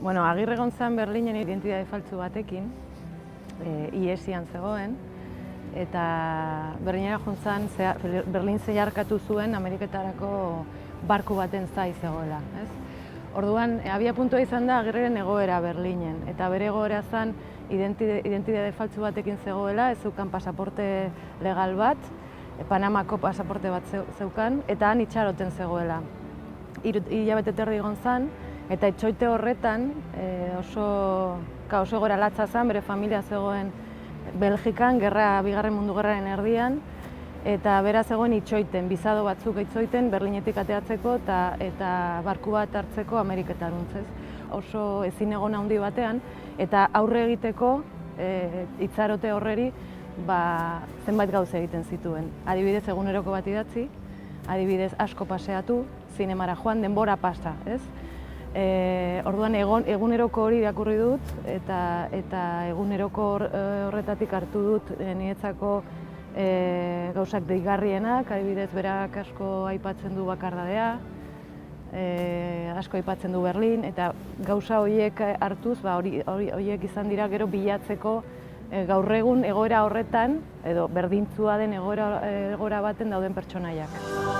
Bueno, Agirre egon zen Berlinen identitate faltsu batekin, ihesian zegoen, eta Berlinera joan zen, Berlin zeharkatu zuen Ameriketarako barku baten zai zegoela. Orduan, abiapuntua izan da Agirreren egoera Berlinen, eta bere egoera zen identitate faltsu batekin zegoela, ez zeukan pasaporte legal bat, Panamako pasaporte bat zeukan, eta han itxaroten zegoela. Hilabete terdi egon zen, eta itxoite horretan oso egoera latza zen, bere familia zegoen Belgikan, Bigarren Mundu Gerraren erdian, eta bera zegoen itxoiten, bizado batzuk itxoiten Berlinetik ateatzeko eta barku bat hartzeko Ameriketaruntzez. Oso ezin egon handi batean, eta aurre egiteko itxarote horreri zenbait gauza egiten zituen. Adibidez, eguneroko bat idatzi, adibidez, asko paseatu, zinemara joan, denbora pasa, ez? Orduan eguneroko hori irakurri dut eta eguneroko horretatik hartu dut niretzako gauzak deigarrienak, adibidez berak asko aipatzen du bakardadea, asko aipatzen du Berlin, eta gauza horiek hartuz, horiek izan dira gero bilatzeko gaur egun egoera horretan, edo berdintzua den egoera baten dauden pertsonaiak.